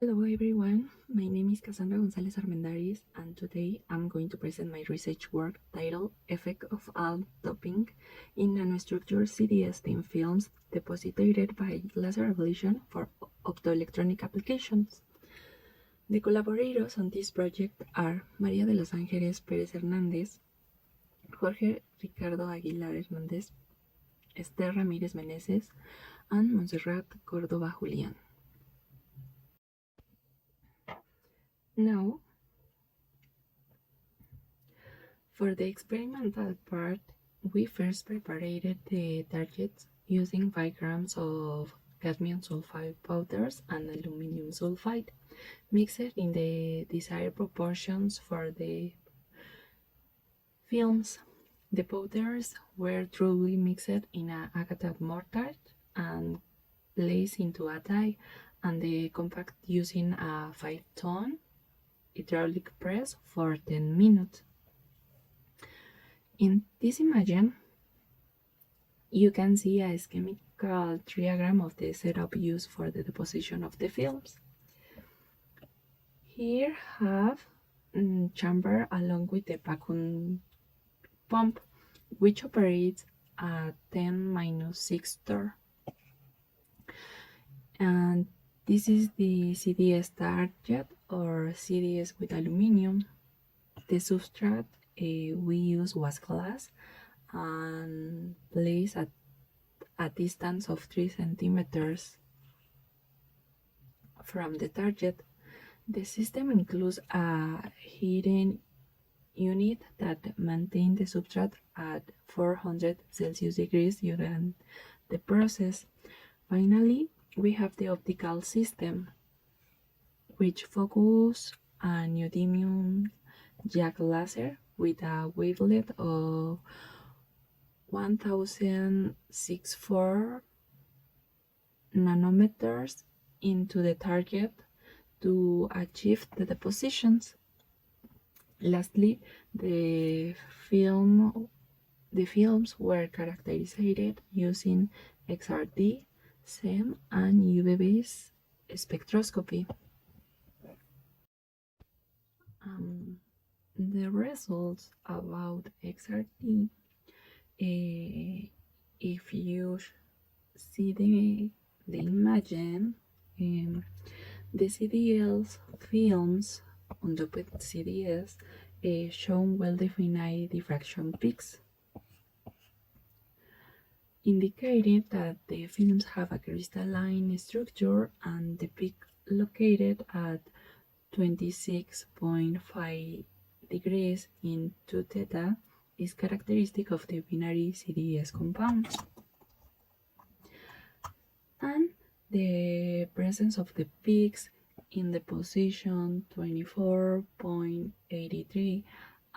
Hello everyone, my name is Cassandra Gonzalez Armendariz and today I'm going to present my research work titled Effect of All Doping in Nanostructures CdS thin films deposited by laser ablation for optoelectronic applications. The collaborators on this project are María de los Ángeles Pérez Hernández, Jorge Ricardo Aguilar Hernández, Esther Ramírez Meneses, and Montserrat Córdoba Julián. Now, for the experimental part, we first prepared the targets using 5 grams of cadmium sulfide powders and aluminum sulfide, mixed in the desired proportions for the films. The powders were thoroughly mixed in an agate mortar and placed into a die, and the compact using a 5-ton hydraulic press for 10 minutes. In this image, you can see a schematic diagram of the setup used for the deposition of the films. Here have chamber along with the vacuum pump, which operates at 10-6 torr. And this is the CdS target, or CdS with aluminum. The substrate we used was glass and placed at a distance of 3 centimeters from the target. The system includes a heating unit that maintains the substrate at 400 Celsius degrees during the process. Finally, we have the optical system, which focuses a neodymium jack laser with a wavelength of 1064 nanometers into the target to achieve the depositions. Lastly, the films were characterized using XRD, SEM, and UV spectroscopy. The results about XRD, if you see the image, the CdS films on top of CdS show well-defined diffraction peaks, indicating that the films have a crystalline structure, and the peak located at 26.5 degrees in 2 theta is characteristic of the binary CdS compounds. And the presence of the peaks in the position 24.83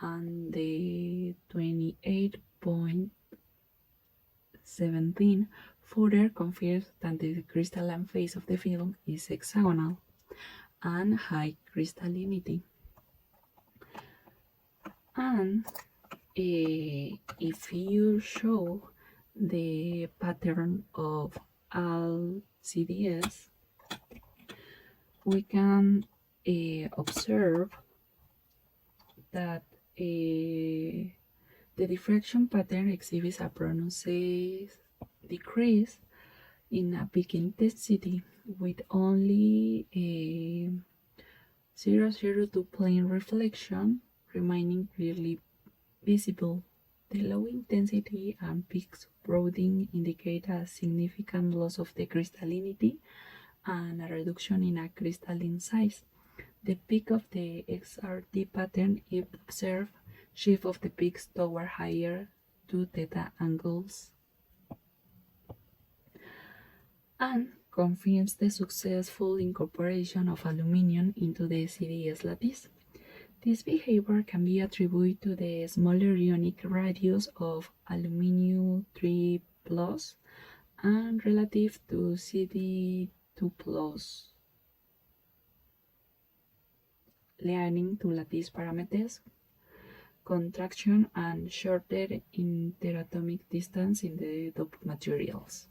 and the 28.17 further confirms that the crystalline phase of the film is hexagonal and high crystallinity. And if you show the pattern of all CdS, we can observe that the diffraction pattern exhibits a pronounced decrease in a peak intensity, with only a 002 plane reflection remaining clearly visible. The low intensity and peaks broadening indicate a significant loss of the crystallinity and a reduction in a crystalline size. The peak of the XRD pattern is observed shift of the peaks toward higher 2 theta angles, and confirms the successful incorporation of aluminum into the CdS lattice. This behavior can be attributed to the smaller ionic radius of aluminum 3+ and relative to Cd2+, leading to lattice parameters, contraction, and shorter interatomic distance in the doped materials.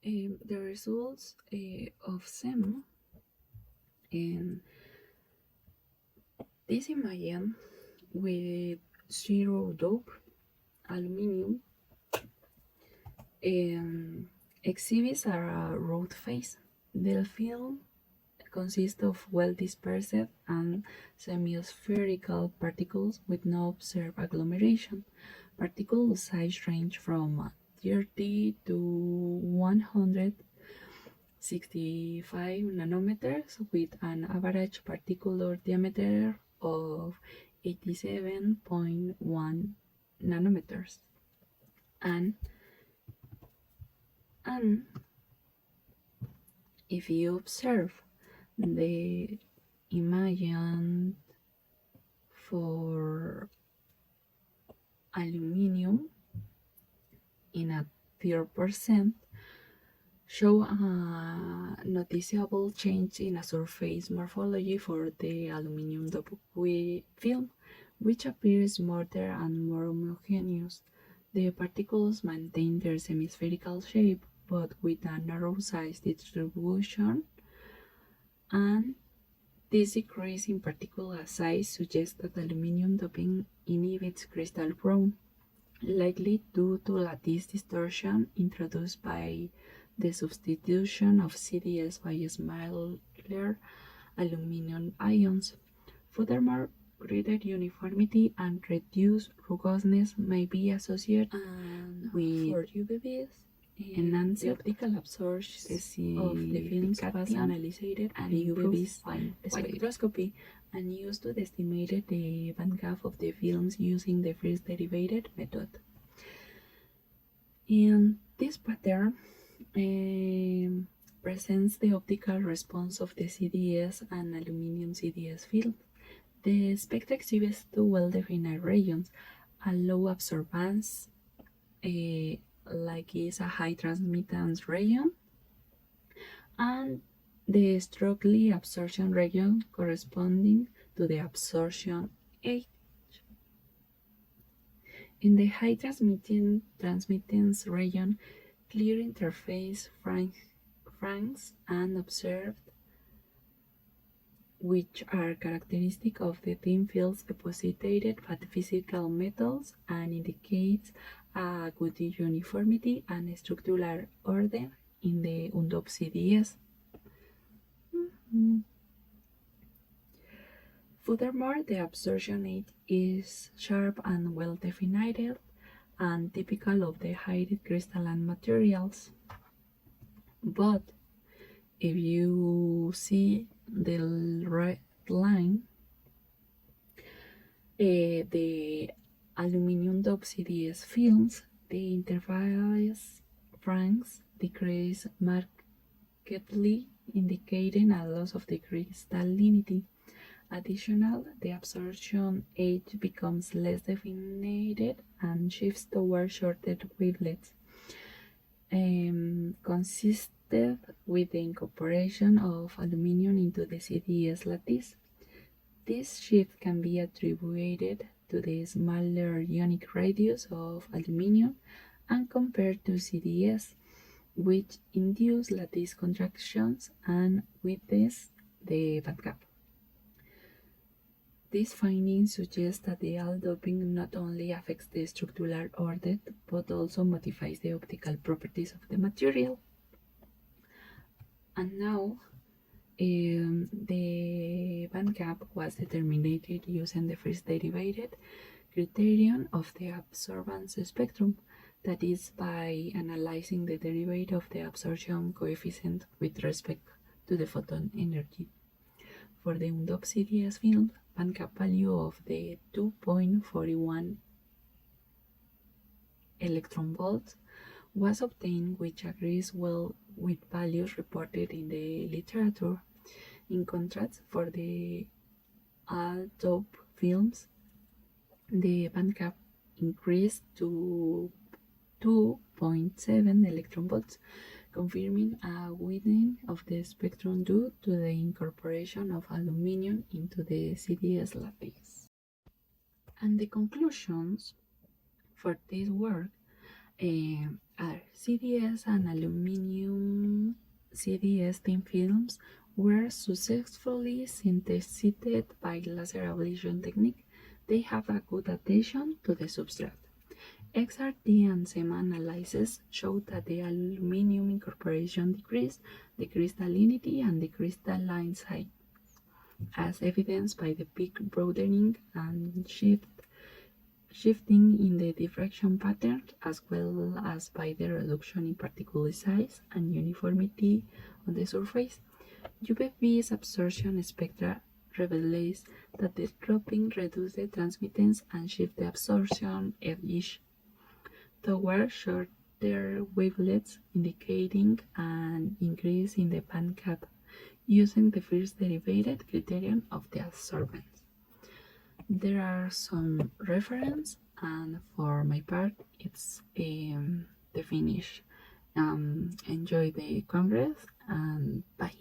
The results of SEM and this imagine with zero dope aluminum exhibits a road phase. The film consists of well-dispersed and semi-spherical particles with no observed agglomeration. Particle size range from 30 to 165 nanometers with an average particular diameter of 87.1 nanometers. And if you observe the image for aluminum in a 30%, show a noticeable change in a surface morphology for the aluminum dope film, which appears smoother and more homogeneous. The particles maintain their semi-spherical shape, but with a narrow size distribution, and this decrease in particle size suggests that aluminum doping inhibits crystal growth, likely due to lattice distortion introduced by the substitution of CdS by smaller aluminum ions. Furthermore, greater uniformity and reduced rugousness may be associated with UVBs, enhanced the optical absorption of the films was analyzed and improved by spectroscopy and used to estimate the bandgap of the films using the first derivative method. In this pattern presents the optical response of the CdS and aluminum CdS film. The spectra exhibits two well-defined regions, a low absorbance, like is a high transmittance region, and the strongly absorption region corresponding to the absorption age. In the high transmittance region, clear interface franks and observed, which are characteristic of the thin fields deposited by the physical metals and indicates a good uniformity and structural order in the undoped CdS. Furthermore, the absorption age is sharp and well defined and typical of the high crystalline materials. But if you see the red line, the aluminum dope CdS films, the interface franks decrease markedly, indicating a loss of the crystallinity. Additionally, the absorption age becomes less defined and shifts toward shorter wavelengths, consistent with the incorporation of aluminum into the CdS lattice. This shift can be attributed to the smaller ionic radius of aluminum and compared to CdS, which induce lattice contractions and widens the bandgap. These findings suggest that the doping not only affects the structural order but also modifies the optical properties of the material. And now, the bandgap was determined using the first derivative criterion of the absorbance spectrum, that is, by analyzing the derivative of the absorption coefficient with respect to the photon energy. For the undoped CdS film, bandgap value of the 2.41 electron volts was obtained, which agrees well with values reported in the literature. In contrast, for the dope films, the bandgap increased to 2.7 electron volts, confirming a widening of the spectrum due to the incorporation of aluminum into the CdS lattice. And the conclusions for this work are CdS and aluminum CdS thin films were successfully synthesized by laser ablation technique. They have a good adhesion to the substrate. XRT and SEMA analysis showed that the aluminum incorporation decreased the crystallinity and the crystalline size, as evidenced by the peak broadening and shifting in the diffraction pattern, as well as by the reduction in particle size and uniformity on the surface. UVB's absorption spectra reveals that the dropping reduces the transmittance and shift the absorption edge toward shorter wavelets, indicating an increase in the band gap using the first derivative criterion of the absorbance. There are some reference, and for my part, it's the finish. Enjoy the congress and bye.